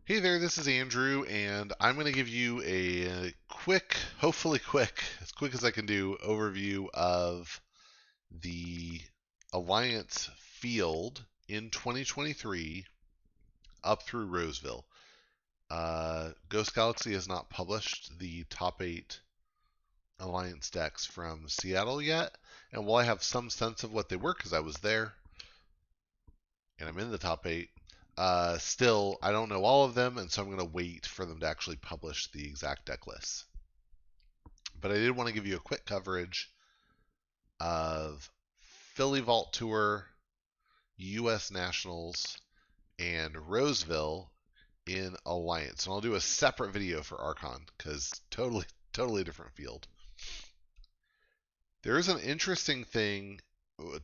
Hey there, this is Andrew, and I'm going to give you a quick, hopefully quick, as quick as I can do, overview of the Alliance field in 2023 up through Roseville. Ghost Galaxy has not published the top 8 Alliance decks from Seattle yet, and while I have some sense of what they were because I was there and I'm in the top 8, still, I don't know all of them, and so I'm going to wait for them to actually publish the exact deck lists. But I did want to give you a quick coverage of Philly Vault Tour, U.S. Nationals, and Roseville in Alliance. And I'll do a separate video for Archon because totally different field. There is an interesting thing,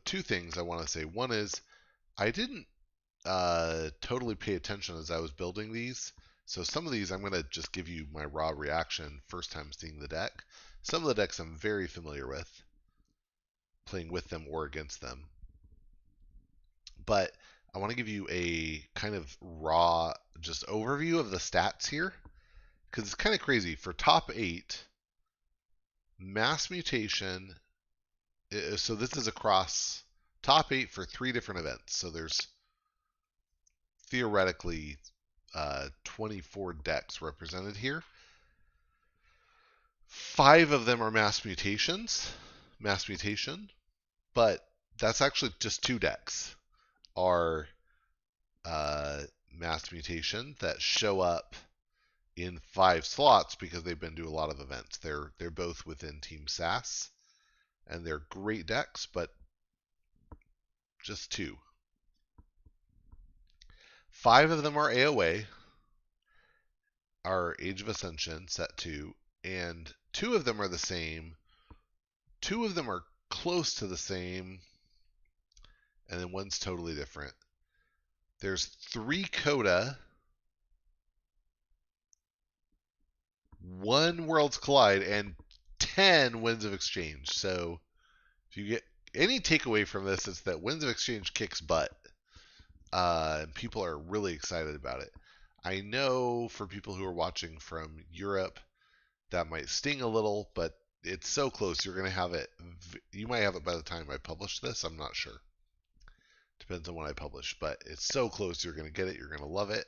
two things I want to say. One is I didn't totally pay attention as I was building these. So some of these I'm going to just give you my raw reaction first time seeing the deck. Some of the decks I'm very familiar with, playing with them or against them. But I want to give you a kind of raw just overview of the stats here because it's kind of crazy. For top 8, Mass Mutation, so this is across top 8 for 3 different events. So there's theoretically 24 decks represented here. 5 of them are mass mutation, but that's actually just 2 decks are mass mutation that show up in 5 slots because they've been to a lot of events. They're both within Team SAS, and they're great decks, but just 2. 5 of them are AOA, are Age of Ascension, set 2, and 2 of them are the same. 2 of them are close to the same, and then one's totally different. There's 3 Coda, 1 Worlds Collide, and 10 Winds of Exchange. So if you get any takeaway from this, it's that Winds of Exchange kicks butt. And people are really excited about it. I know for people who are watching from Europe, that might sting a little, but it's so close. You're going to have it. You might have it by the time I publish this. I'm not sure. Depends on when I publish, but it's so close. You're going to get it. You're going to love it.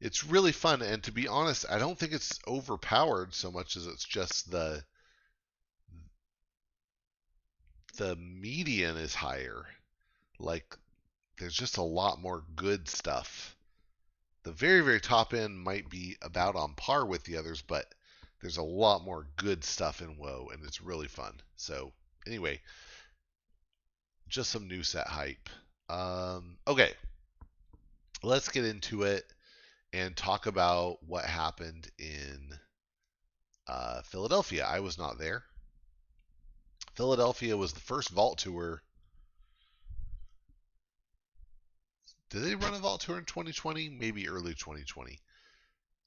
It's really fun, and to be honest, I don't think it's overpowered so much as it's just the median is higher. Like, there's just a lot more good stuff. The very top end might be about on par with the others, but there's a lot more good stuff in WoW, and it's really fun. So anyway, just some new set hype. Okay, let's get into it and talk about what happened in Philadelphia. I was not there. Philadelphia was the first Vault Tour. Did they run a Vault Tour in 2020? Maybe early 2020.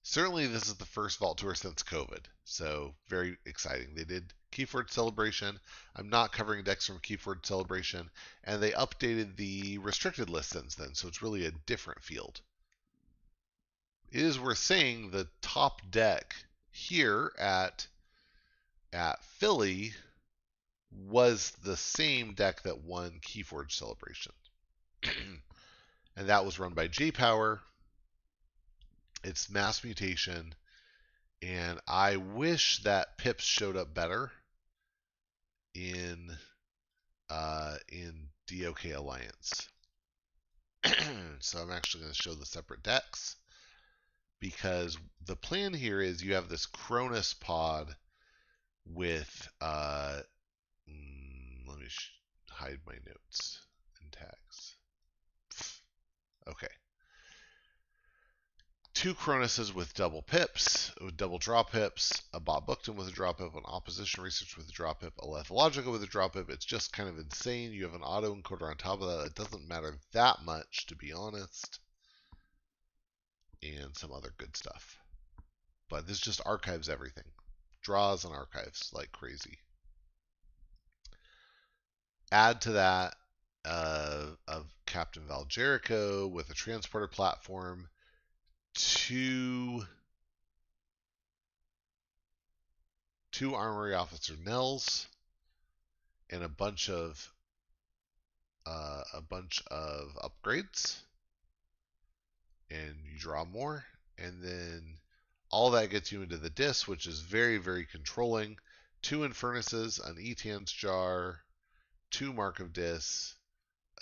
Certainly, this is the first Vault Tour since COVID, so very exciting. They did Keyforge Celebration. I'm not covering decks from Keyforge Celebration, and they updated the restricted list since then, so it's really a different field. It is worth saying the top deck here at Philly was the same deck that won Keyforge Celebration. And that was run by J-Power. It's Mass Mutation, and I wish that Pips showed up better in DOK Alliance. So I'm actually going to show the separate decks because the plan here is you have this Cronus pod with let me hide my notes and tags. Okay. 2 Cronuses with double pips, with double draw pips, a Bob Bookton with a draw pip, an Opposition Research with a draw pip, a Lethologica with a draw pip. It's just kind of insane. You have an auto encoder on top of that. It doesn't matter that much, to be honest. And some other good stuff. But this just archives everything. Draws and archives like crazy. Add to that of Captain Val Jericho with a transporter platform, two Armory Officer Nells, and a bunch of upgrades, and you draw more, and then all that gets you into the disc, which is very, very controlling. 2 Infurnaces, an Etan's Jar, 2 Mark of Dis,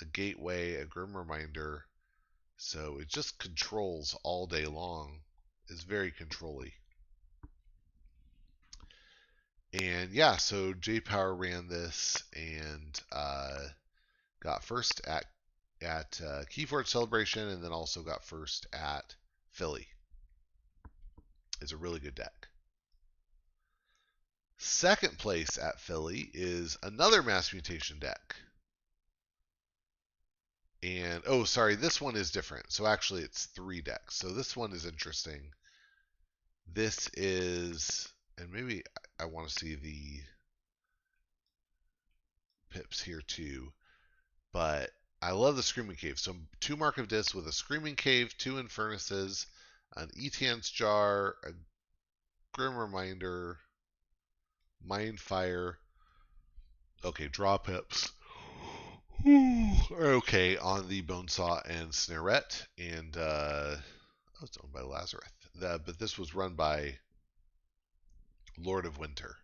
a Gateway, a Grim Reminder. So it just controls all day long. It's very controlly. And yeah, so J Power ran this and got first at Keyforge Celebration, and then also got first at Philly. It's a really good deck. Second place at Philly is another Mass Mutation deck. And, oh, sorry, this one is different. So actually it's 3 decks. So this one is interesting. This is, and maybe I want to see the pips here too, but I love the Screaming Cave. So 2 Mark of Dis with a Screaming Cave, 2 Infurnaces, an Etan's Jar, a Grim Reminder, Mind Fire. Okay, draw pips. Okay, on the Bonesaw and Snarette, and it's owned by Lazarus. But this was run by Lord of Winter.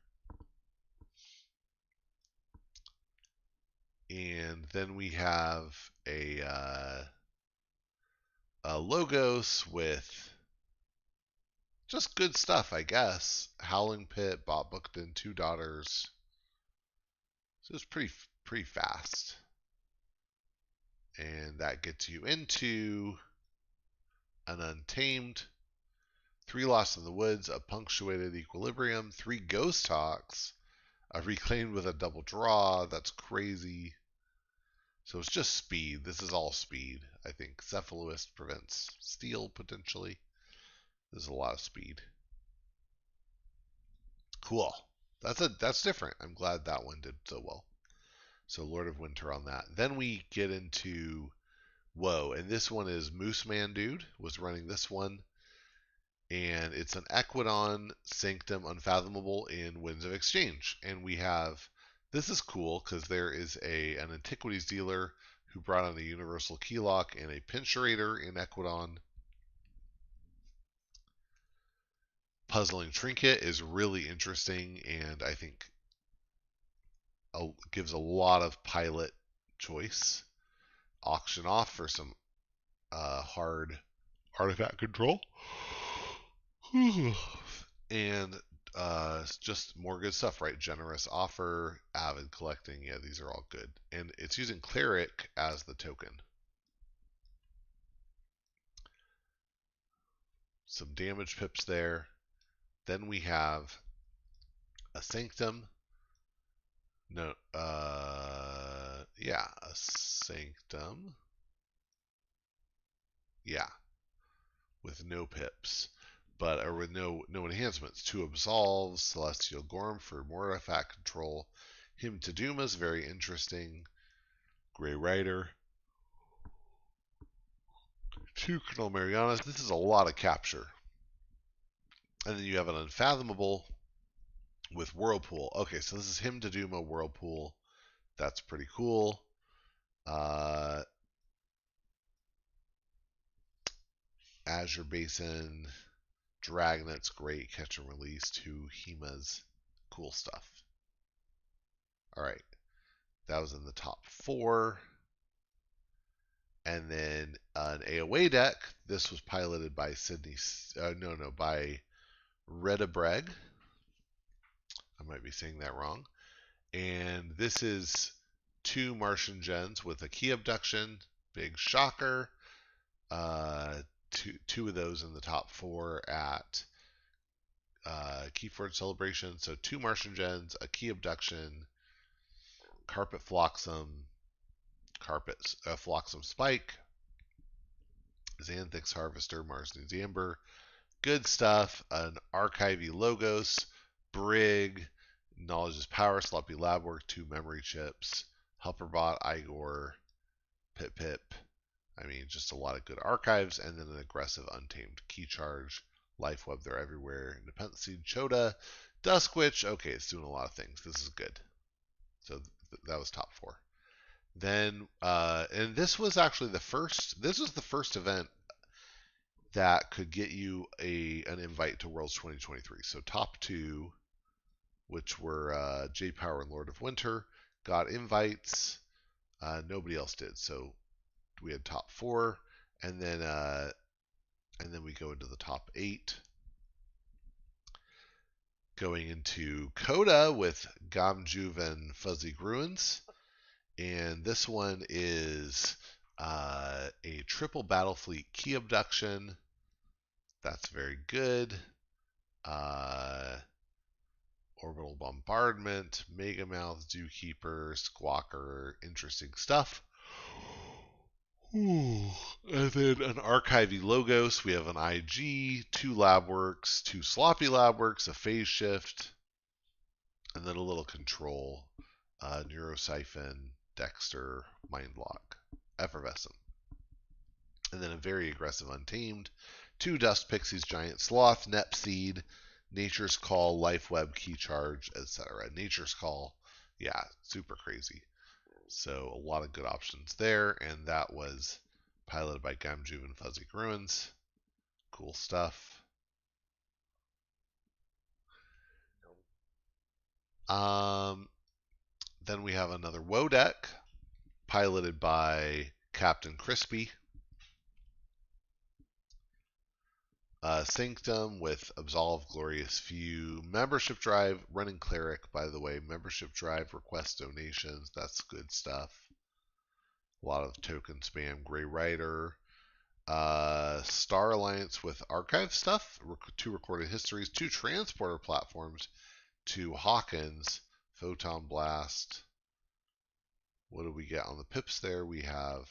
And then we have a Logos with just good stuff, I guess. Howling Pit, Bob Bookton, 2 Daughters. So it's pretty fast. And that gets you into an Untamed, 3 Lost in the Woods, a Punctuated Equilibrium, 3 Ghost Hawks, a Reclaimed with a double draw. That's crazy. So it's just speed. This is all speed. I think Cephaloist prevents steal potentially. There's a lot of speed. Cool. That's different. I'm glad that one did so well. So Lord of Winter on that. Then we get into whoa, and this one is Moose Man Dude was running this one, and it's an Equidon Sanctum Unfathomable in Winds of Exchange, and we have this is cool because there is an Antiquities dealer who brought on a Universal Keylock and a Pincherator in Equidon. Puzzling Trinket is really interesting, and I think gives a lot of pilot choice. Auction Off for some hard artifact control. And just more good stuff, right? Generous Offer, Avid Collecting. Yeah, these are all good. And it's using Cleric as the token. Some damage pips there. Then we have a Sanctum. No, yeah, a Sanctum. Yeah, with no pips, or with no enhancements. 2 Absolves, Celestial Gorm for more artifact control. Hymn to Doom is very interesting. Grey Rider. 2 Colonel Marianas. This is a lot of capture. And then you have an Unfathomable with Whirlpool. Okay, so this is Hymn to Doom, Whirlpool. That's pretty cool. Azure Basin, Dragnet's great, Catch and Release, 2 Hemas, cool stuff. All right, that was in the top 4. And then an AOA deck. This was piloted by by Redabreg. I might be saying that wrong. And this is 2 Martian Gens with a Key Abduction, big shocker. Two of those in the top 4 at Keyforge Celebration. So 2 Martian Gens, a Key Abduction, Carpet Flotsam, Flotsam Spike, Xanthix Harvester, Mars Needs Amber. Good stuff. An Archivy Logos, Brig, Knowledge is Power, Sloppy Lab Work, 2 Memory Chips, Helperbot, Igor, Pip, I mean, just a lot of good archives, and then an aggressive Untamed Key Charge, Life Web, they're everywhere, Independent Seed, Chota, Duskwitch. Okay, it's doing a lot of things. This is good. So that was top 4. Then, and this was actually the first. This was the first event that could get you an invite to Worlds 2023. So top 2, which were J Power and Lord of Winter, got invites. Nobody else did. So we had top 4, and then we go into the top 8. Going into Coda with Gamjuven Fuzzy Gruins. And this one is a triple Battlefleet key abduction. That's very good. Orbital bombardment, Megamouth, Zookeeper, Squawker, interesting stuff. Ooh. And then an Archivy Logos. We have an IG, 2 Labworks, 2 Sloppy Labworks, a Phase Shift, and then a little control. Neurosiphon, Dexter, Mindlock, Effervescent. And then a very aggressive Untamed, 2 Dust Pixies, Giant Sloth, Nepseed, Nature's Call, Life Web, Key Charge, etc. Nature's Call, yeah, super crazy. So a lot of good options there, and that was piloted by Gamjuven Fuzzy Gruins. Cool stuff. Then we have another WoW deck, piloted by Captain Crispy. Sanctum with Absolve, Glorious Few, Membership Drive, running Cleric, by the way. Membership Drive, request donations, that's good stuff. A lot of token spam, Grey Rider. Star Alliance with archive stuff, 2 recorded histories, 2 transporter platforms, 2 Hawkins, Photon Blast. What do we get on the pips there? We have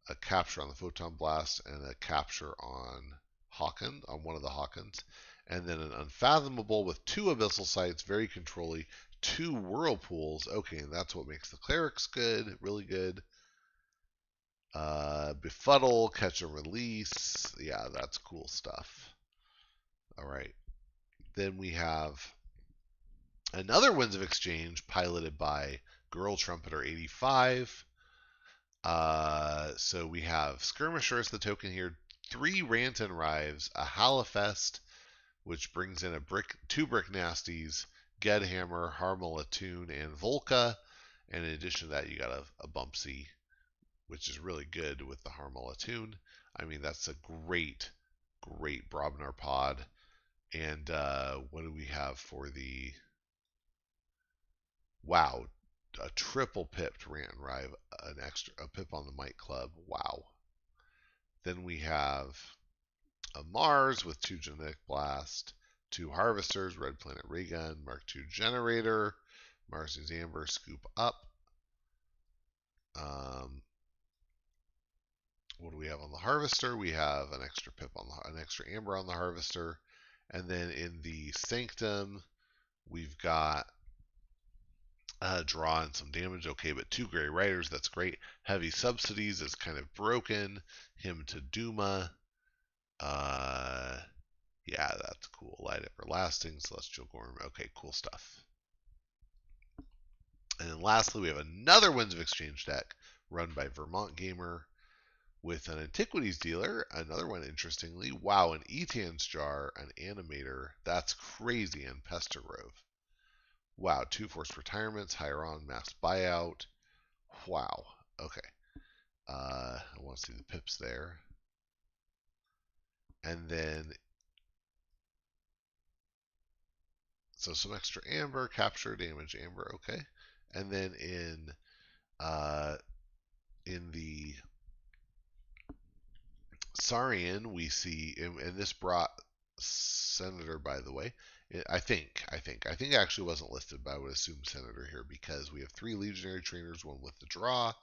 a capture on the Photon Blast and a capture on Hawkins, on one of the Hawkins. And then an Unfathomable with 2 Abyssal Sights, very controlly, 2 Whirlpools. Okay, and that's what makes the Clerics good, really good. Befuddle, Catch and Release. Yeah, that's cool stuff. All right. Then we have another Winds of Exchange piloted by Girl Trumpeter 85. So we have Skirmishers, the token here, 3 Ranton Rives, a Halifest, which brings in 2 Brick Nasties, Gedhammer, Harmalatoon, and Volca. And in addition to that, you got a Bumpsy, which is really good with the Harmalatoon. I mean, that's a great Brobnar pod. And what do we have for the... Wow, a triple pipped Rant and Rive, a pip on the Might Club. Wow. Then we have a Mars with 2 Genetic Blast, 2 Harvesters, Red Planet Raygun, Mark II Generator, Marcy's Amber, Scoop Up. What do we have on the Harvester? We have an extra pip on an extra Amber on the Harvester, and then in the Sanctum, we've got draw and some damage. Okay, but 2 Grey Riders, that's great. Heavy Subsidies is kind of broken. Him to Duma. Yeah, that's cool. Light Everlasting, Celestial Gorm. Okay, cool stuff. And then lastly, we have another Winds of Exchange deck run by Vermont Gamer with an Antiquities Dealer. Another one, interestingly. Wow, an Etan's Jar, an Animator. That's crazy. And Pester Grove. Wow, 2 Forced Retirements, Hiron, Mass Buyout. Wow. Okay. I want to see the pips there. And then, so some extra Amber, capture, damage, Amber. Okay. And then in the Saurian, we see, and this brought Senator, by the way. I think it actually wasn't listed, but I would assume Senator here because we have 3 Legionary Trainers, 1 with the draw.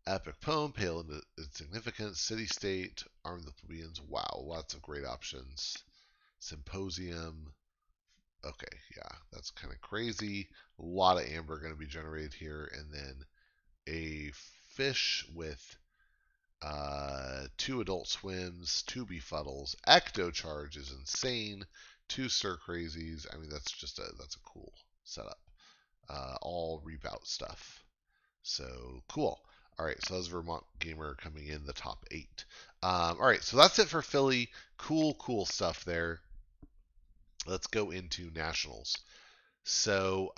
Epic Poem, Pale into Insignificance, City State, Arm the Plebeians. Wow, lots of great options. Symposium. Okay, yeah, that's kind of crazy. A lot of Amber going to be generated here, and then a fish with 2 adult swims, 2 befuddles. Ecto Charge is insane. 2 Stir Crazies. I mean, that's a cool setup. All rebout stuff. So cool. All right, so that's Vermont Gamer coming in the top 8. All right, so that's it for Philly. Cool stuff there. Let's go into Nationals. So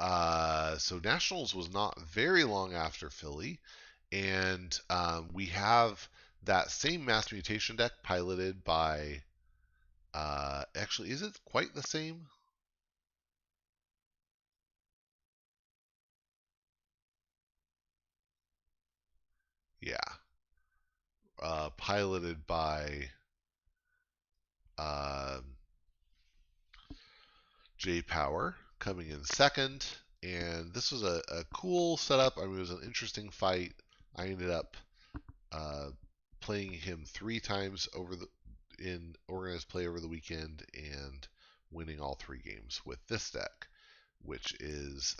Nationals was not very long after Philly, and we have that same mass mutation deck piloted by. Actually, is it quite the same? Yeah, piloted by uh, J Power coming in second, and this was a cool setup. I mean, it was an interesting fight. I ended up uh, playing him 3 times in organized play over the weekend and winning all 3 games with this deck, which is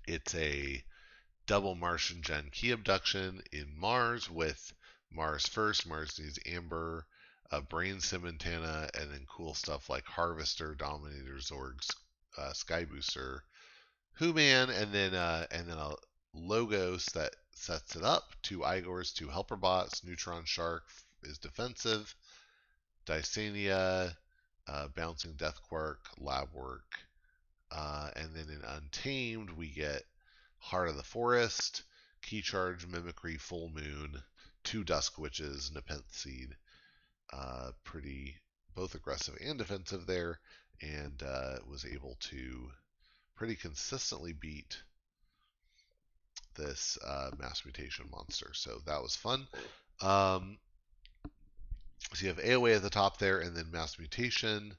it's a double Martian Gen Key Abduction in Mars with Mars first. Mars needs Amber, Brain Cementana, and then cool stuff like Harvester, Dominator, Zorgs, Sky Booster, Who-Man, and then a Logos that sets it up. 2 Igors, 2 Helper Bots. Neutron Shark is defensive. Dysania, Bouncing Death Quark, Lab Work. And then in Untamed, we get Heart of the Forest, Key Charge, Mimicry, Full Moon, 2 Dusk Witches, Nepenthe Seed. Pretty both aggressive and defensive there, and was able to pretty consistently beat this mass mutation monster. So that was fun. So you have AOA at the top there, and then mass mutation,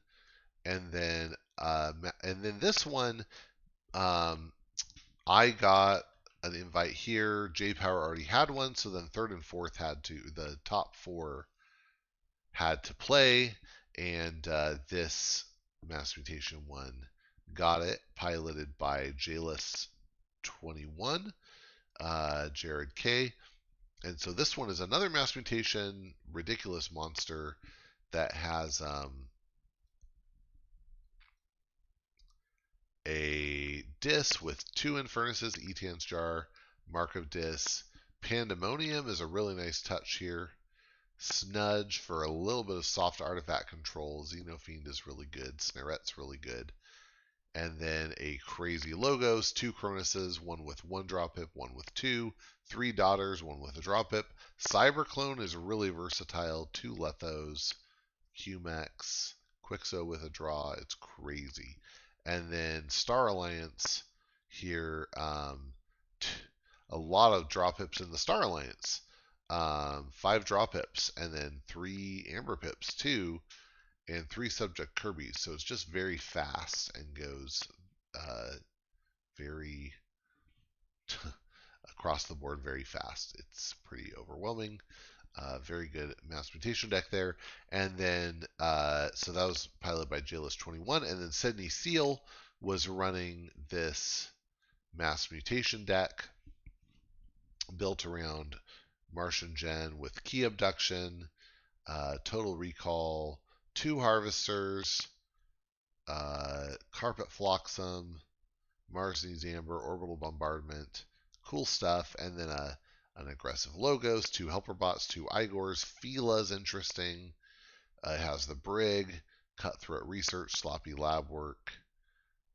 and then this one, I got an invite here. J Power already had one, so then third and fourth the top 4 had to play, and this mass mutation one got it, piloted by Jalis21, Jared K. And so this one is another mass mutation, ridiculous monster that has a Dis with 2 Infernuses, Etan's Jar, Mark of Dis. Pandemonium is a really nice touch here. Snudge for a little bit of soft artifact control. Xenofiend is really good. Snarette's really good. And then a crazy Logos, 2 Cronuses, 1 with 1 drop hip, 1 with 2, 3 Daughters, 1 with a drop hip. Cyberclone is really versatile, 2 Lethos, QMax, Quixo with a draw. It's crazy. And then Star Alliance here, a lot of drop hips in the Star Alliance. 5 drop hips, and then 3 Amber pips too, and 3 subject Kirby's. So it's just very fast and goes very across the board very fast. It's pretty overwhelming. Very good mass mutation deck there. And then, so that was piloted by Jalis21. And then Sydney Seal was running this mass mutation deck built around Martian Gen with Key Abduction, Total Recall, 2 Harvesters, Carpet Flotsam, Mars Needs Amber, Orbital Bombardment, cool stuff, and then an aggressive Logos, 2 Helper Bots, 2 Igors. Fila's interesting. It has the Brig, Cutthroat Research, Sloppy Lab Work,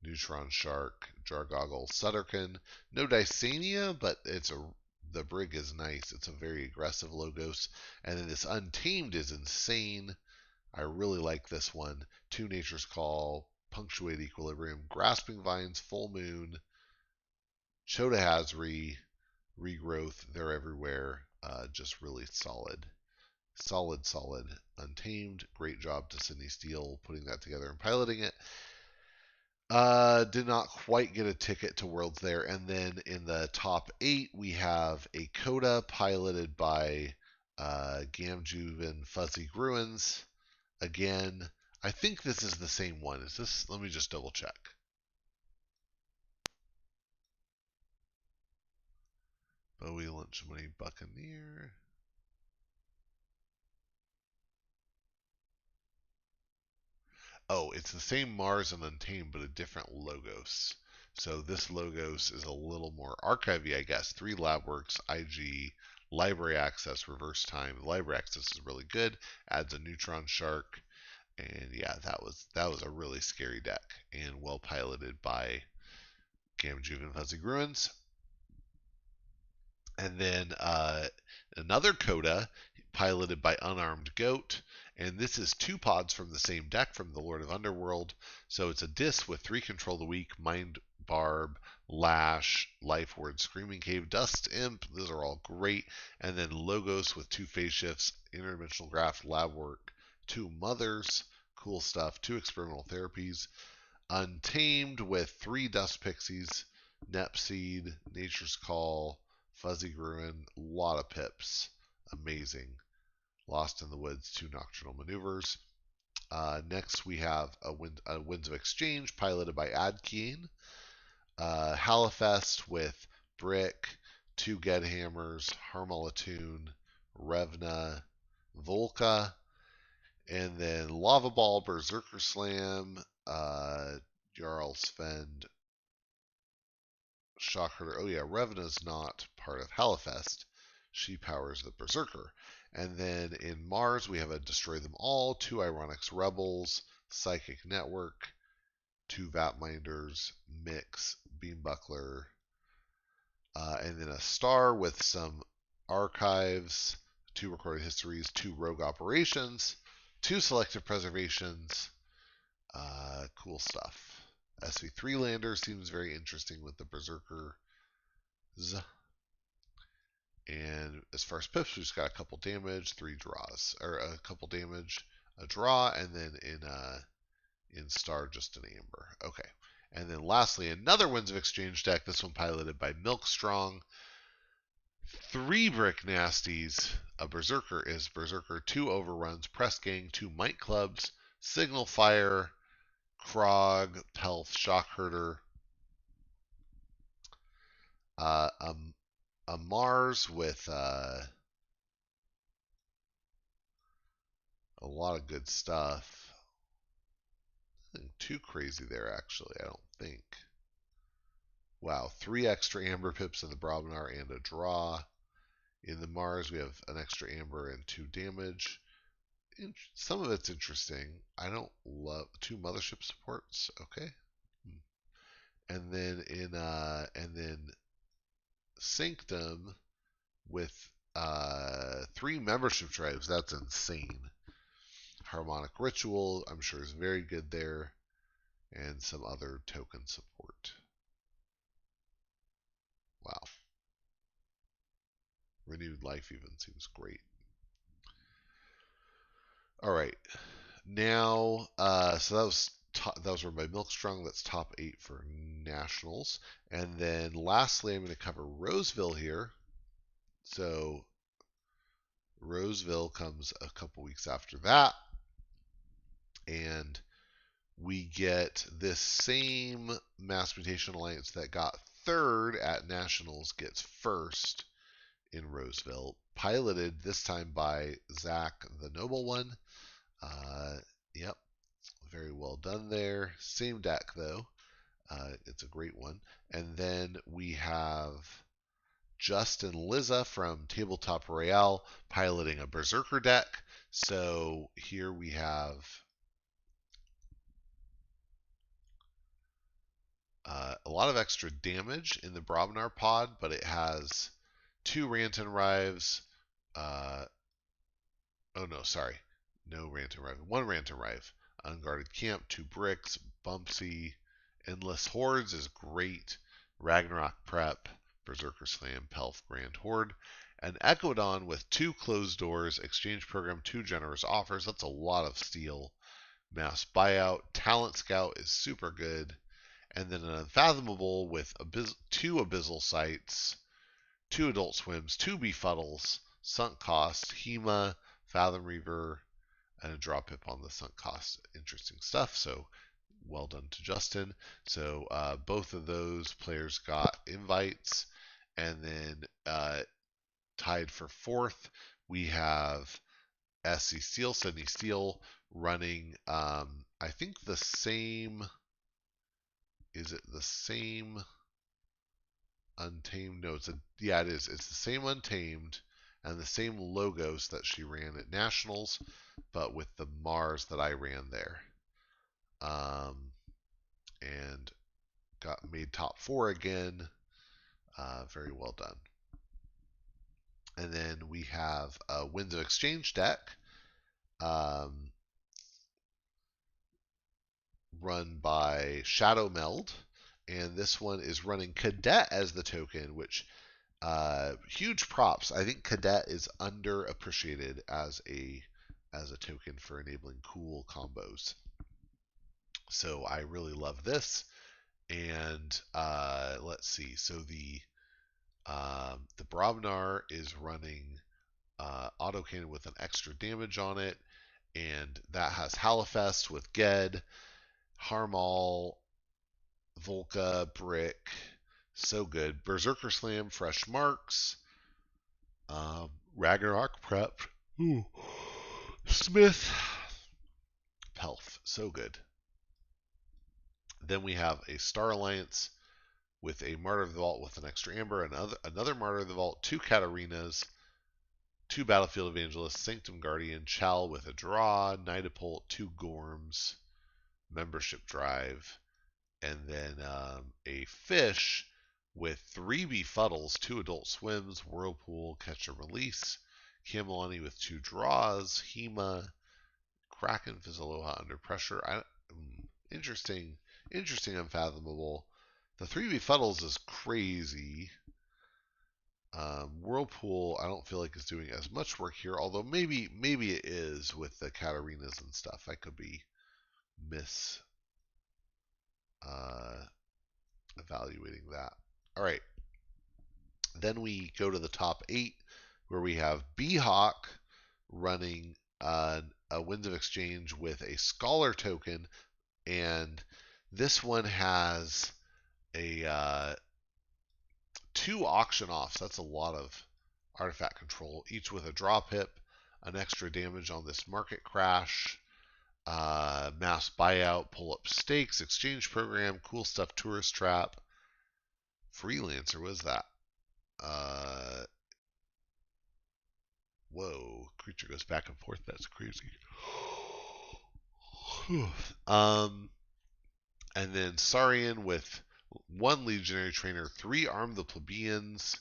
Neutron Shark, Jargoggle, Sutterkin. No Dysania, but the Brig is nice. It's a very aggressive Logos. And then this Untamed is insane. I really like this one. 2 Nature's Call, Punctuate Equilibrium, Grasping Vines, Full Moon, Chota Hazri, Regrowth. They're everywhere. Just really solid. Solid. Untamed. Great job to Sydney Steele putting that together and piloting it. Did not quite get a ticket to Worlds there. And then in the top 8, we have a Coda piloted by Gamjuven Fuzzy Gruins. Again, I think this is the same one. Is this? Let me just double check. OE Lunch Money Buccaneer. Oh, it's the same Mars and Untamed, but a different Logos. So this Logos is a little more archivy, I guess. 3 LabWorks, IG, Library Access, Reverse Time. The Library Access is really good. Adds a Neutron Shark, and yeah, that was a really scary deck and well piloted by Gamma Fuzzy Gruins. And then another Coda piloted by Unarmed Goat. And this is 2 pods from the same deck from the Lord of Underworld. So it's a disc with 3 Control the Weak, Mind Barb, Lash, Life Word, Screaming Cave, Dust Imp. Those are all great. And then Logos with 2 phase shifts, Interdimensional Graft, Lab Work, 2 Mothers. Cool stuff. 2 Experimental Therapies. Untamed with 3 Dust Pixies, Nepseed, Nature's Call, Fuzzy Gruin, a lot of pips. Amazing. Lost in the Woods, 2 Nocturnal Maneuvers. Next, we have a Winds of Exchange piloted by Adkeen. Halifest with Brick, 2 Gedhammers, Harmolatoon, Revna, Volca, and then Lava Ball, Berserker Slam, Jarl Sven, Shockherder. Oh yeah, Revna's not part of Halifest. She powers the Berserker. And then in Mars, we have a Destroy Them All, 2 Ironics Rebels, Psychic Network, 2 Vatminders, Mix, Beambuckler, and then a Star with some Archives, 2 Recorded Histories, 2 Rogue Operations, 2 Selective Preservations. Cool stuff. SV3 Lander seems very interesting with the Berserkers. And as far as pips, we just got a couple damage, 3 draws, or a couple damage, a draw, and then in Star just an Amber. Okay. And then lastly, another Winds of Exchange deck. This one piloted by Milkstrong. 3 Brick Nasties. A Berserker is Berserker, 2 Overruns, Press Gang, 2 Might Clubs, Signal Fire, Krog, Pelth, Shockherder, a Mars with a lot of good stuff. Nothing too crazy there, actually, I don't think. Wow, 3 extra Amber Pips in the Brobnar and a draw. In the Mars, we have an extra Amber and 2 damage. Some of it's interesting. I don't love 2 Mothership supports. Okay. And then and then Sanctum with 3 membership drives. That's insane. Harmonic Ritual, I'm sure, is very good there. And some other token support. Wow. Renewed Life even seems great. All right. Now, so that was run by Milkstrong. That's top 8 for Nationals. And then lastly, I'm going to cover Roseville here. So Roseville comes a couple weeks after that. And we get this same Mass Mutation Alliance that got 3rd at Nationals gets 1st in Roseville. Piloted this time by Zach the Noble One. Yep. Very well done there. Same deck, though. It's a great one. And then we have Justin Liza from Tabletop Royale piloting a Berserker deck. So here we have a lot of extra damage in the Brobnar pod, but it has 2 Ranton Rives. Oh, no, sorry. No Ranton Rive. 1 Ranton Rive. Unguarded Camp, 2 Bricks, Bumpsy, Endless Hordes is great. Ragnarok Prep, Berserker Slam, Pelf, Grand Horde. An Echodon with 2 Closed Doors, Exchange Program, 2 Generous Offers. That's a lot of steel. Mass Buyout. Talent Scout is super good. And then an Unfathomable with 2 Abyssal Sights, 2 Adult Swims, 2 Befuddles, Sunk Cost, Hema, Fathom Reaver, and a drop pip on the Sunk Cost. Interesting stuff. So well done to Justin. So both of those players got invites. And then tied for fourth, we have SC Steel, Sydney Steel, running, I think the same, is it the same Untamed? No, yeah, it is. It's the same Untamed and the same logos that she ran at Nationals, but with the Mars that I ran there. And got made top 4 again. Very well done. And then we have a Winds of Exchange deck. Run by Shadow Meld, and this one is running Cadet as the token, which huge props. I think Cadet is underappreciated as a token for enabling cool combos. So I really love this. And let's see. So the Brobnar is running autocannon with an extra damage on it, and that has Halifest with Ged, Harmal, Volca, Brick, so good. Berserker Slam, Fresh Marks, Ragnarok Prep, ooh. Smith, Pelf, so good. Then we have a Star Alliance with a Martyr of the Vault with an extra Amber, another Martyr of the Vault, 2 Katarinas, 2 Battlefield Evangelists, Sanctum Guardian, Chal with a draw, Nidapult, 2 Gorms, Membership Drive, and then a Fish with 3 Befuddles, 2 Adult Swims, Whirlpool, Catch and Release, Camelani with 2 draws, Hema, Kraken, Fizzaloha Under Pressure. Interesting, Unfathomable. The 3 Befuddles is crazy. Whirlpool, I don't feel like is doing as much work here, although maybe it is with the Katarinas and stuff. I could be evaluating that. All right. Then we go to the top 8, where we have B-Hawk running a Winds of Exchange with a Scholar token, and this one has a 2 auction offs. That's a lot of artifact control, each with a draw pip, an extra damage on this market crash, mass buyout, pull up stakes, exchange program, cool stuff, tourist trap, freelancer. What is that? Whoa, creature goes back and forth. That's crazy. And then Saurian with 1 legionary trainer, 3 arm the plebeians,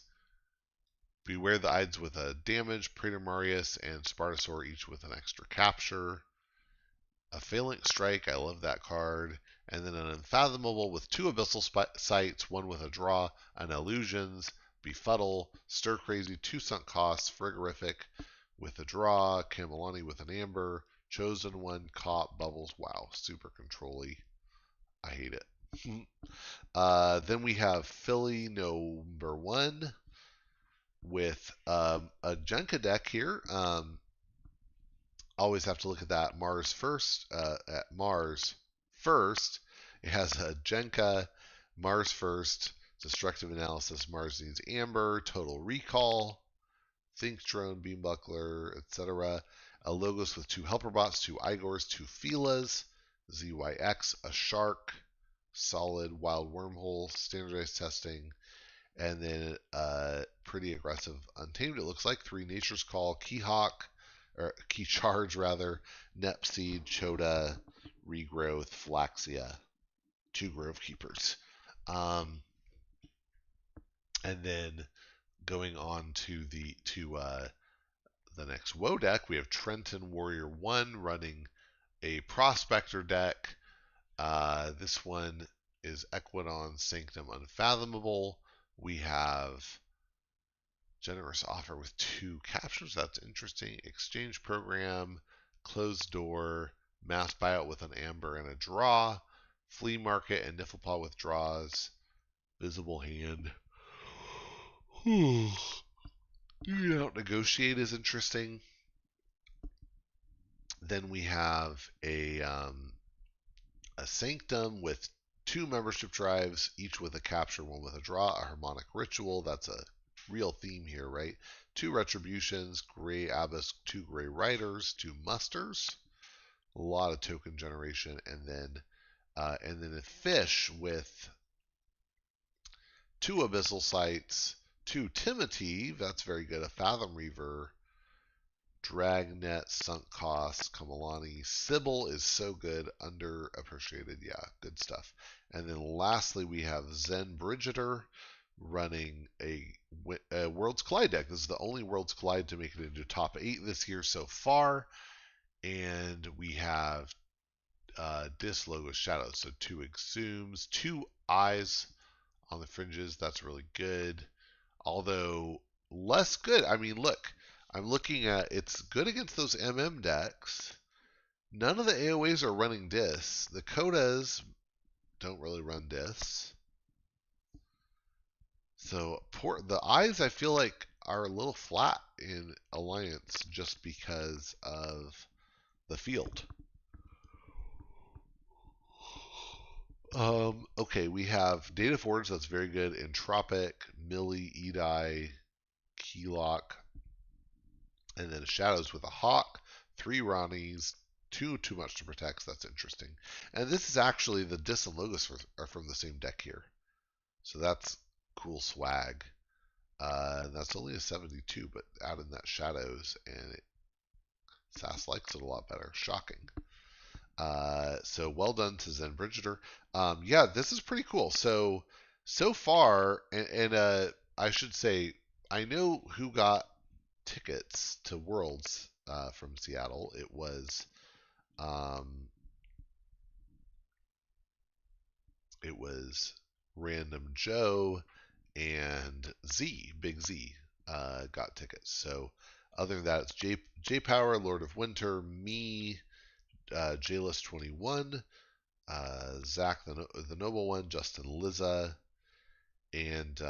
beware the Ides with a damage, Praetor Marius and Spartasaur each with an extra capture. A Phalanx Strike, I love that card. And then an Unfathomable with 2 Abyssal Sights, 1 with a draw, an Illusions, Befuddle, Stir Crazy, 2 Sunk Costs, Frigorific with a draw, Camelani with an Amber, Chosen One, Caught, Bubbles. Wow, super control-y. I hate it. Then we have Philly number 1 with a Junka deck here. Always have to look at that. Mars first. At Mars first, it has a Jenka, Mars first, destructive analysis. Mars needs Amber, total recall, Think Drone, Beam Buckler, etc. A Logos with 2 Helper Bots, 2 Igors, 2 Filas, ZYX, a Shark, Solid, Wild Wormhole, standardized testing, and then pretty aggressive Untamed. It looks like 3 Nature's Call, Keyhawk, or Key Charge rather, Nepseed, Chota, Regrowth, Flaxia, 2 Grove Keepers. And then going on to the next WoE deck, we have Trenton Warrior 1 running a Prospector deck. This one is Equidon Sanctum Unfathomable. We have Generous Offer with 2 captures. That's interesting. Exchange Program, Closed Door, Mass Buyout with an Amber and a draw, Flea Market and Nifflepaw with draws, Visible Hand. Out Negotiate is interesting. Then we have a Sanctum with 2 membership drives, each with a capture, 1 with a draw, a harmonic ritual. That's a real theme here, right? 2 retributions, gray abyss, 2 gray riders, 2 musters, a lot of token generation, and then a fish with 2 abyssal sights, 2 Timothy, that's very good, a Fathom Reaver, Dragnet, Sunk Cost, Kamalani. Sybil is so good, underappreciated. Yeah, good stuff. And then lastly, we have Zen Bridgeter running a Worlds Collide deck. This is the only Worlds Collide to make it into top 8 this year so far. And we have Dis Logo Shadows. So 2 Exhumes, 2 Eyes on the fringes. That's really good. Although less good. I mean, look. I'm looking at, it's good against those MM decks. None of the AOAs are running Dis. The Kodas don't really run Dis. So the eyes, I feel like, are a little flat in Alliance just because of the field. Okay, we have Data Forge, that's very good. Entropic, Millie, Edai, Keylock, and then Shadows with a Hawk, 3 Ronnies, 2 Too Much to Protect. That's interesting. And this is actually the Dis and Logos are from the same deck here. So that's cool swag. That's only a 72, but add in that Shadows, and Sass likes it a lot better. Shocking. So well done to Zen Bridgeter. Yeah, this is pretty cool. So far, and I should say, I know who got tickets to Worlds from Seattle. It was Random Joe and Big Z got tickets. So other than that, it's J Power, Lord of Winter, me, JList21, Zach the Noble One, Justin Liza, and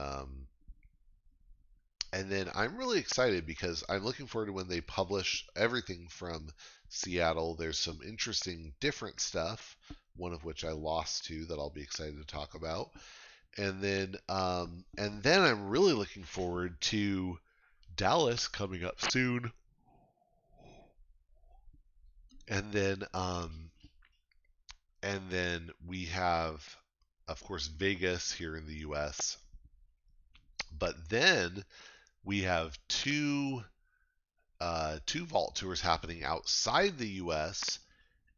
then I'm really excited because I'm looking forward to when they publish everything from Seattle. There's some interesting different stuff, one of which I lost to that I'll be excited to talk about. And then I'm really looking forward to Dallas coming up soon. And then we have, of course, Vegas here in the US. But then we have two vault tours happening outside the US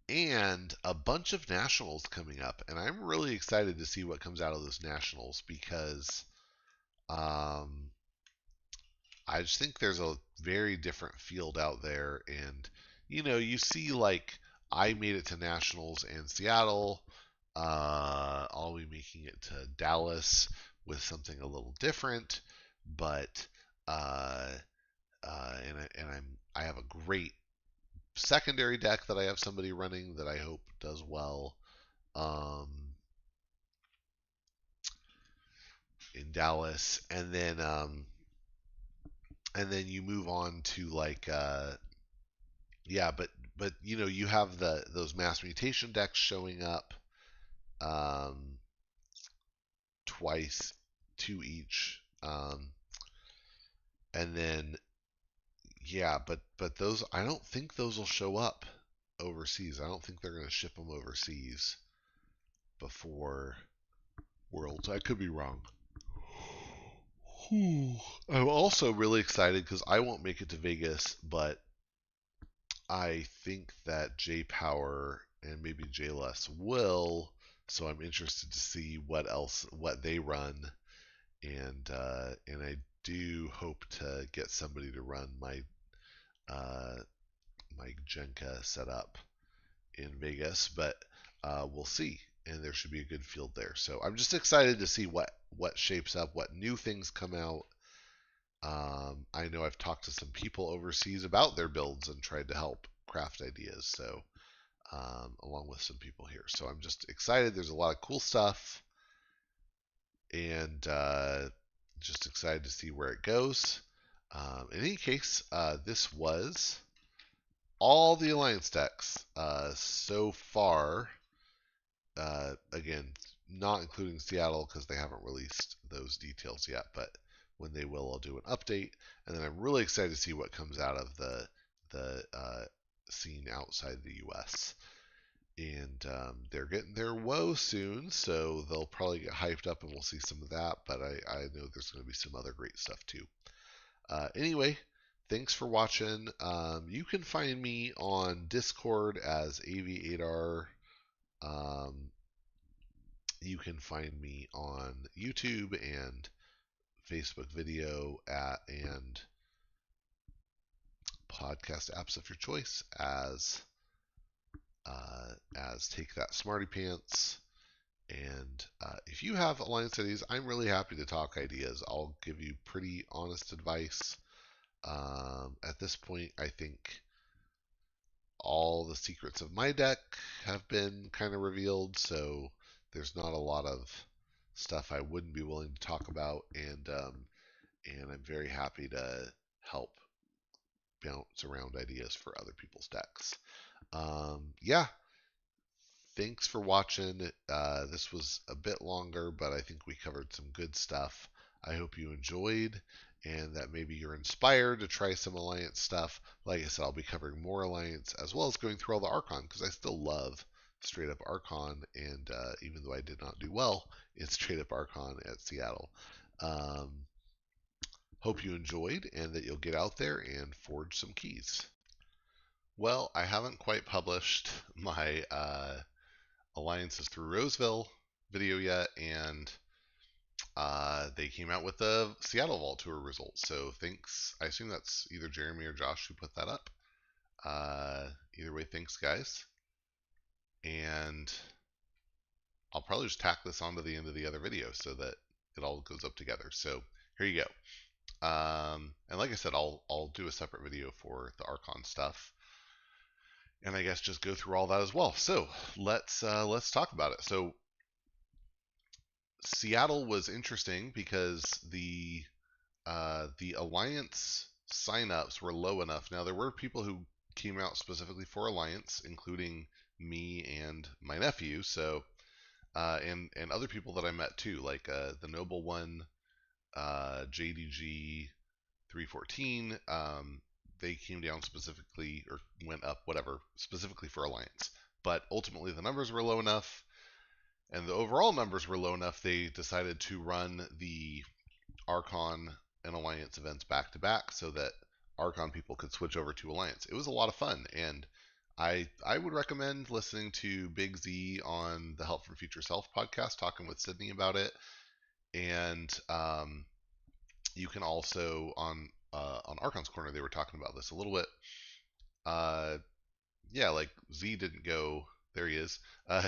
and a bunch of nationals coming up, and I'm really excited to see what comes out of those nationals because I just think there's a very different field out there, and you see, like, I made it to nationals and Seattle. I'll be making it to Dallas with something a little different, but I have a great secondary deck that I have somebody running that I hope does well in Dallas, and then you move on to, like, yeah, but you have those mass mutation decks showing up twice, 2 each, and then yeah, but those, I don't think those will show up overseas. I don't think they're going to ship them overseas before Worlds. I could be wrong. I'm also really excited because I won't make it to Vegas, but I think that J Power and maybe JLS will. So I'm interested to see what they run, and I do hope to get somebody to run my Jenka setup in Vegas, but we'll see. And there should be a good field there. So I'm just excited to see what shapes up, what new things come out. I know I've talked to some people overseas about their builds and tried to help craft ideas. So along with some people here. So I'm just excited. There's a lot of cool stuff, and just excited to see where it goes. In any case, this was all the Alliance decks so far. Again, not including Seattle because they haven't released those details yet. But when they will, I'll do an update. And then I'm really excited to see what comes out of the scene outside the U.S. And they're getting their woe soon, so they'll probably get hyped up, and we'll see some of that. But I know there's going to be some other great stuff too. Anyway, thanks for watching. You can find me on Discord as AV8R. You can find me on YouTube and Facebook video and podcast apps of your choice as Take That Smarty Pants. And if you have alliance ideas, I'm really happy to talk ideas. I'll give you pretty honest advice. At this point, I think all the secrets of my deck have been kind of revealed, so there's not a lot of stuff I wouldn't be willing to talk about, and I'm very happy to help bounce around ideas for other people's decks. Yeah, thanks for watching. This was a bit longer, but I think we covered some good stuff. I hope you enjoyed and that maybe you're inspired to try some Alliance stuff. Like I said, I'll be covering more Alliance as well as going through all the Archon because I still love straight up Archon, and even though I did not do well in straight up Archon at Seattle. Hope you enjoyed and that you'll get out there and forge some keys. Well, I haven't quite published my Alliances through Roseville video yet, and they came out with the Seattle Vault Tour results. So thanks. I assume that's either Jeremy or Josh who put that up. Either way, thanks, guys. And I'll probably just tack this onto the end of the other video so that it all goes up together. So here you go. And like I said, I'll do a separate video for the Archon stuff, and I guess just go through all that as well. So let's talk about it. So Seattle was interesting because the Alliance signups were low enough. Now there were people who came out specifically for Alliance, including me and my nephew. So and other people that I met too, like the Noble One, JDG 314. They came down specifically, or went up, whatever, specifically for Alliance. But ultimately the numbers were low enough, and the overall numbers were low enough, they decided to run the Archon and Alliance events back to back so that Archon people could switch over to Alliance. It was a lot of fun, and I would recommend listening to Big Z on the Help from Future Self podcast, talking with Sydney about it. And you can also on Archon's Corner, they were talking about this a little bit. Yeah, like Z didn't go. There he is.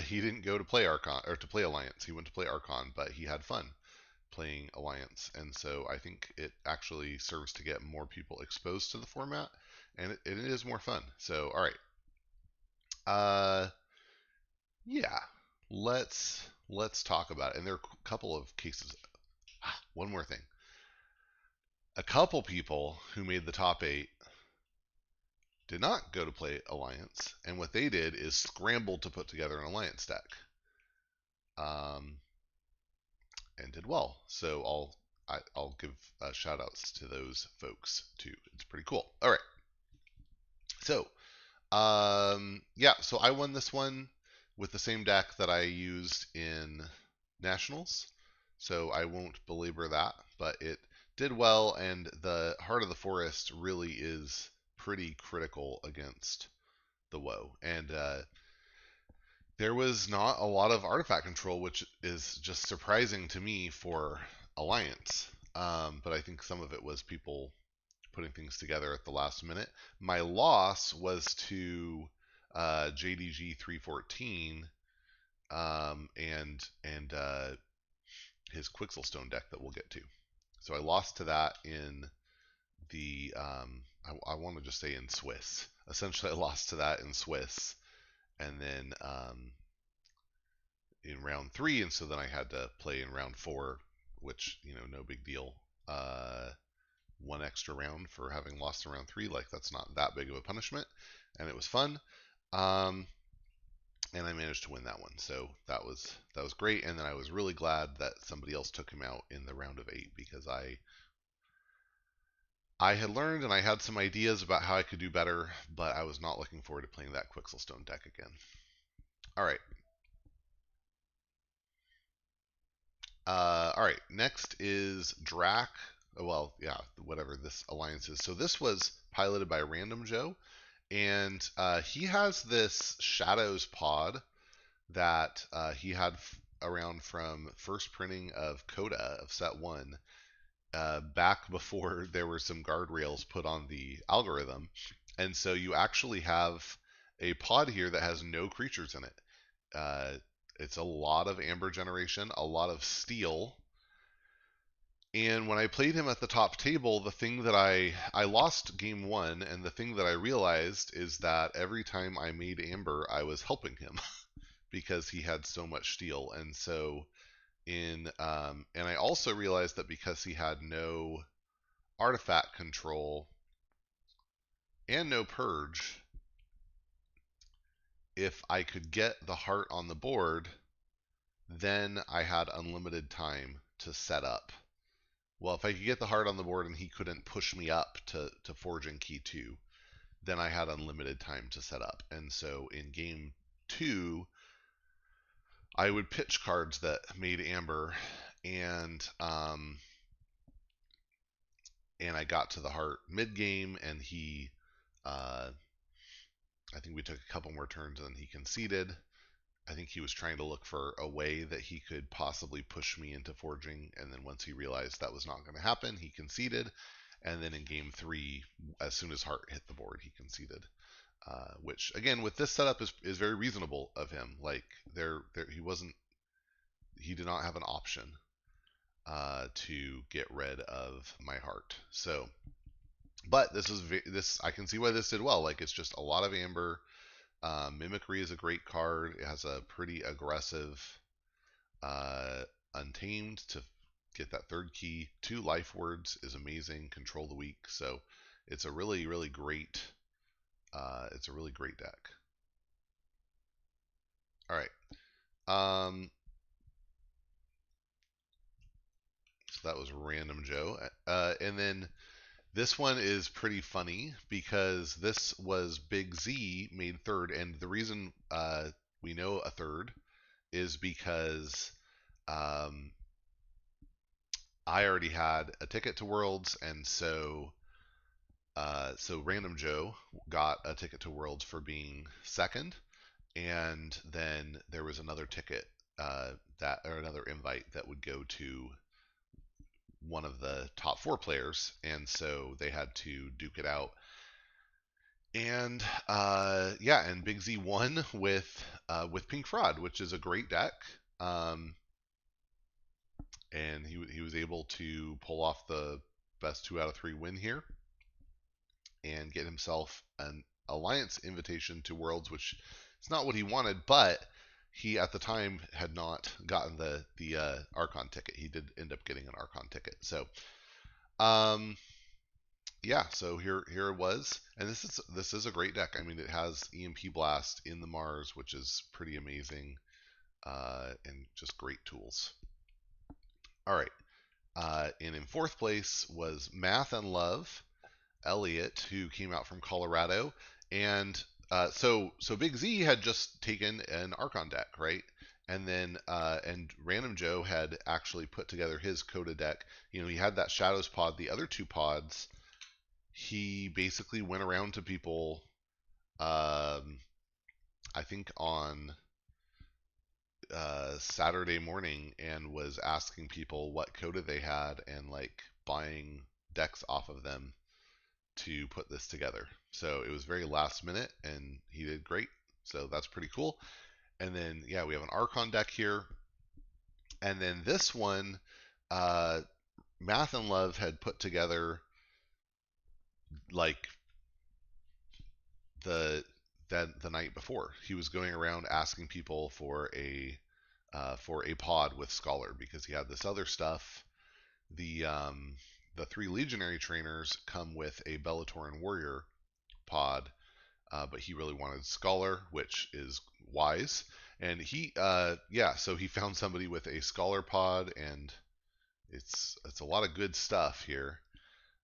He didn't go to play Archon or to play Alliance. He went to play Archon, but he had fun playing Alliance, and so I think it actually serves to get more people exposed to the format, and it is more fun. So, all right, yeah, let's talk about it. And there are a couple of cases. One more thing. A couple people who made the top 8 did not go to play Alliance, and what they did is scrambled to put together an Alliance deck, and did well. So I'll give shout outs to those folks too. It's pretty cool. All right. So yeah, so I won this one with the same deck that I used in Nationals. So I won't belabor that, but it did well, and the Heart of the Forest really is pretty critical against the WoW. And there was not a lot of artifact control, which is just surprising to me for Alliance. But I think some of it was people putting things together at the last minute. My loss was to JDG 314 and his Quixelstone deck that we'll get to. So I lost to that in the I want to just say in Swiss. Essentially, I lost to that in Swiss, and then in round 3, and so then I had to play in round 4, which, you know, no big deal. One extra round for having lost in round 3, like that's not that big of a punishment, and it was fun. and I managed to win that one. So that was great. And then I was really glad that somebody else took him out in the round of 8 because I had learned and I had some ideas about how I could do better, but I was not looking forward to playing that Quixelstone deck again. All right. All right. Next is Drac. Well, yeah, whatever this alliance is. So this was piloted by Random Joe, and he has this Shadows pod that he had around from first printing of Coda of set 1, back before there were some guardrails put on the algorithm. And so you actually have a pod here that has no creatures in it. Uh, it's a lot of amber generation, a lot of steel. And when I played him at the top table, the thing that I lost game 1, and the thing that I realized is that every time I made amber, I was helping him because he had so much steel. And so and I also realized that because he had no artifact control and no purge, if I could get the heart on the board, then I had unlimited time to set up. Well, if I could get the heart on the board and he couldn't push me up to forging key 2, then I had unlimited time to set up. And so in game 2, I would pitch cards that made amber, and I got to the heart mid game, and he, I think we took a couple more turns, and then he conceded. I think he was trying to look for a way that he could possibly push me into forging, and then once he realized that was not going to happen, he conceded. And then in game 3, as soon as heart hit the board, he conceded. Which again, with this setup, is very reasonable of him. Like he did not have an option to get rid of my heart. So, but this I can see why this did well. Like it's just a lot of amber. Mimicry is a great card. It has a pretty aggressive Untamed to get that third key. 2 life words is amazing. Control the weak. So it's a really, really great. It's a really great deck. All right. So that was Random Joe. And then this one is pretty funny because this was Big Z made third, and the reason we know a third is because um, I already had a ticket to Worlds, and so Random Joe got a ticket to Worlds for being second, and then there was another ticket or another invite that would go to one of the top 4 players, and so they had to duke it out. And yeah, and Big Z won with Pink Fraud, which is a great deck. And he was able to pull off the best 2 out of 3 win here and get himself an Alliance invitation to Worlds, which is not what he wanted, but he at the time had not gotten the Archon ticket. He did end up getting an Archon ticket. So yeah, so here it was, and this is a great deck. I mean, it has EMP Blast in the Mars, which is pretty amazing, and just great tools. All right, and in 4th place was Math and Love Elliott, who came out from Colorado, and so Big Z had just taken an Archon deck, right? And then and Random Joe had actually put together his Coda deck. You know, he had that Shadows pod. The other 2 pods, he basically went around to people. I think on Saturday morning and was asking people what Coda they had and like buying decks off of them to put this together. So it was very last minute, and he did great. So that's pretty cool. And then yeah, we have an Archon deck here, and then this one, Math and Love had put together like the the night before. He was going around asking people for a pod with Scholar because he had this other stuff. The 3 Legionary trainers come with a Bellator and Warrior pod, but he really wanted Scholar, which is wise. And so he found somebody with a Scholar pod, and it's a lot of good stuff here.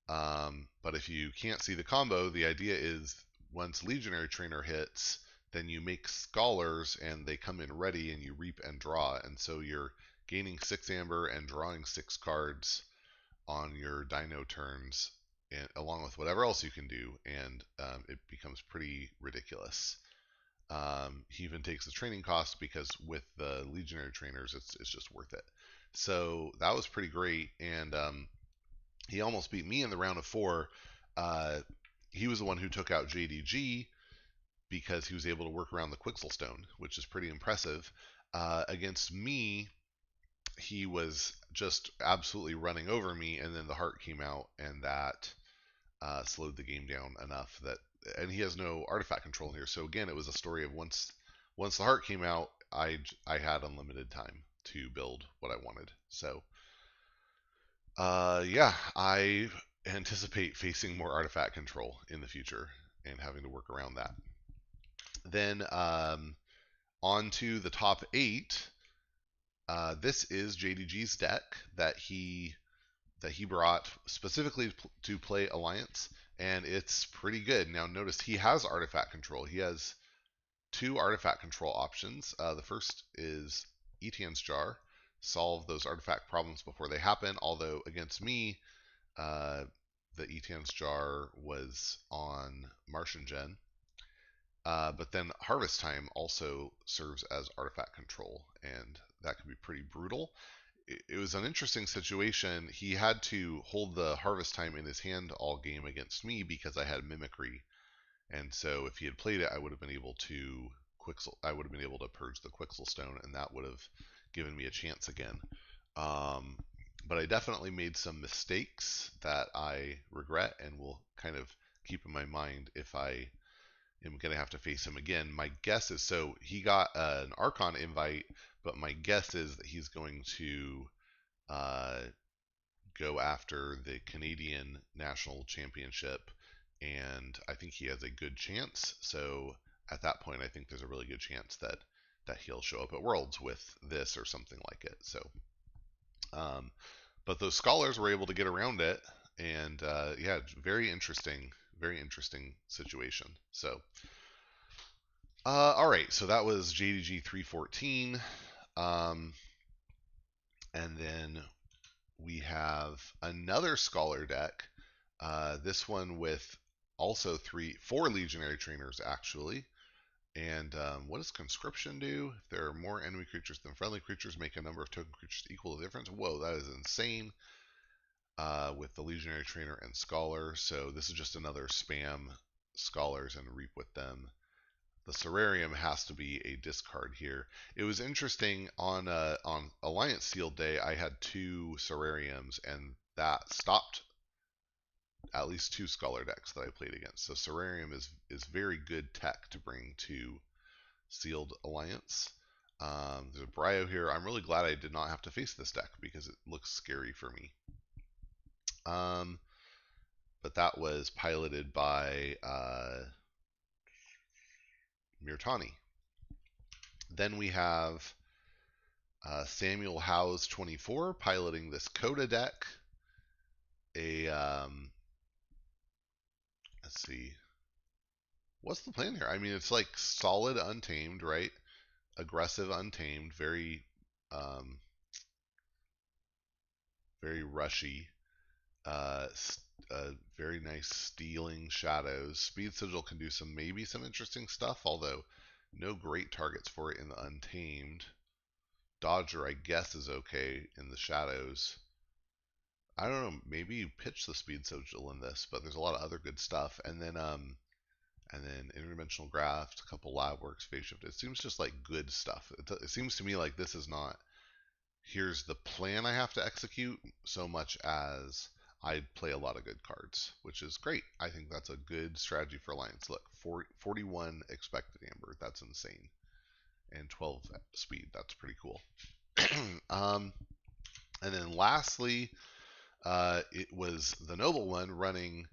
But if you can't see the combo, the idea is once Legionary Trainer hits, then you make Scholars and they come in ready and you reap and draw. And so you're gaining 6 amber and drawing 6 cards on your dino turns, and, along with whatever else you can do, and it becomes pretty ridiculous. He even takes the training cost because with the Legionary Trainers, it's just worth it. So that was pretty great, and he almost beat me in the round of 4. Uh, he was the one who took out JDG because he was able to work around the Quixel Stone, which is pretty impressive. Against me, he was just absolutely running over me, and then the heart came out, and that slowed the game down enough that. And he has no artifact control here, so again, it was a story of once the heart came out, I had unlimited time to build what I wanted. So yeah, I anticipate facing more artifact control in the future and having to work around that. Then on to the top 8. This is JDG's deck that he brought specifically to play Alliance, and it's pretty good. Now notice he has artifact control. He has 2 artifact control options. The first is Etan's Jar, solve those artifact problems before they happen. Although against me, the Etan's Jar was on Martian Gen. But then Harvest Time also serves as artifact control, and that can be pretty brutal. It was an interesting situation. He had to hold the Harvest Time in his hand all game against me because I had Mimicry, and so if he had played it, I would have been able to purge the Quixel Stone, and that would have given me a chance again. But I definitely made some mistakes that I regret and will kind of keep in my mind if I am going to have to face him again. My guess is, so he got an Archon invite, but my guess is that he's going to go after the Canadian National Championship, and I think he has a good chance. So at that point, I think there's a really good chance that he'll show up at Worlds with this or something like it. So, but those Scholars were able to get around it, and yeah, very interesting situation. So, all right, so that was JDG 314, and then we have another Scholar deck. This one with also 4 Legionary Trainers actually. And what does Conscription do? If there are more enemy creatures than friendly creatures, make a number of token creatures equal to the difference. Whoa, that is insane. With the Legionary Trainer and Scholar. So this is just another spam Scholars and reap with them. The Cerarium has to be a discard here. It was interesting on Alliance Sealed Day. I had 2 Cerariums, and that stopped at least 2 Scholar decks that I played against. So Cerarium is very good tech to bring to Sealed Alliance. There's a Brio here. I'm really glad I did not have to face this deck because it looks scary for me. But that was piloted by Mirtani. Then we have Samuel Howes 24 piloting this Coda deck. Let's see. What's the plan here? I mean, it's like solid Untamed, right? Aggressive Untamed, very very rushy. Very nice stealing Shadows. Speed Sigil can do maybe some interesting stuff, although no great targets for it in the Untamed. Dodger, I guess, is okay in the Shadows. I don't know, maybe you pitch the Speed Sigil in this, but there's a lot of other good stuff. And then Interdimensional Graft, a couple Lab Works, Phase Shift. It seems just like good stuff. It seems to me like this is not, here's the plan I have to execute, so much as I play a lot of good cards, which is great. I think that's a good strategy for Alliance. Look, 41 expected Amber, that's insane. And 12 speed, that's pretty cool. And then lastly, it was the Noble One running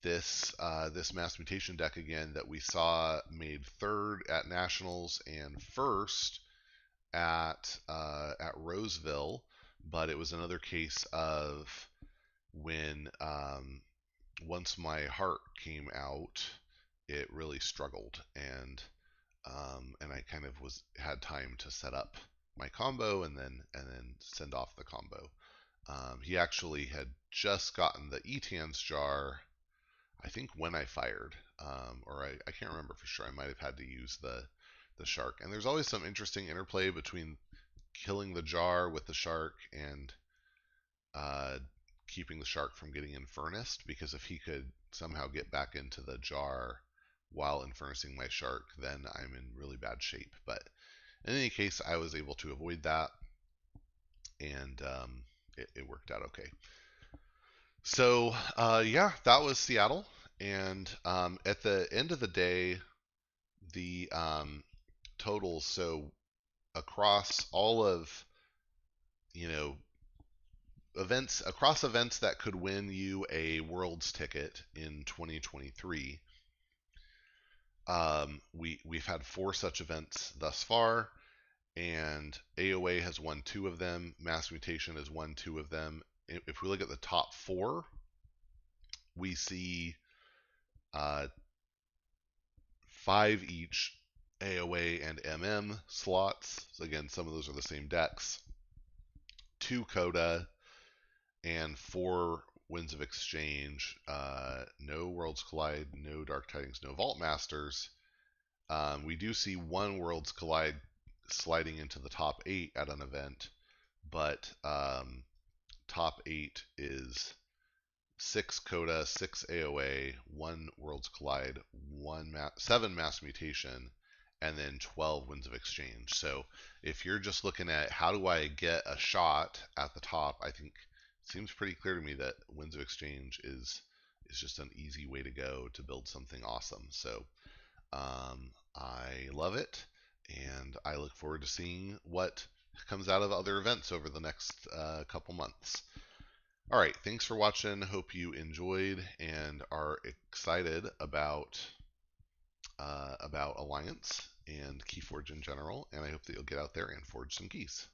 this mass mutation deck again that we saw made third at nationals and first at Roseville, but it was another case of when once my heart came out, it really struggled, and I kind of had time to set up my combo and then send off the combo. He actually had just gotten the Etans jar, I think, when I fired, or I can't remember for sure. I might have had to use the shark. And there's always some interesting interplay between killing the jar with the shark and uh, keeping the shark from getting infernused, because if he could somehow get back into the jar while infernusing my shark, then I'm in really bad shape. But in any case, I was able to avoid that, and it worked out okay. So yeah, that was Seattle, and at the end of the day, the totals. So across all of events that could win you a Worlds ticket in 2023. We've had 4 such events thus far, and AOA has won 2 of them. Mass Mutation has won 2 of them. If we look at the top 4, we see 5 each AOA and MM slots. So again, some of those are the same decks. 2 Coda and 4 Winds of Exchange. No Worlds Collide, no Dark Tidings, no Vault Masters. We do see 1 Worlds Collide sliding into the top 8 at an event, but top 8 is 6 Coda, 6 AOA, 1 Worlds Collide, 7 Mass Mutation, and then 12 Winds of Exchange. So if you're just looking at how do I get a shot at the top, I think it seems pretty clear to me that Winds of Exchange is just an easy way to go to build something awesome. So I love it, and I look forward to seeing what comes out of other events over the next couple months. All right, thanks for watching. Hope you enjoyed and are excited about Alliance and Keyforge in general. And I hope that you'll get out there and forge some keys.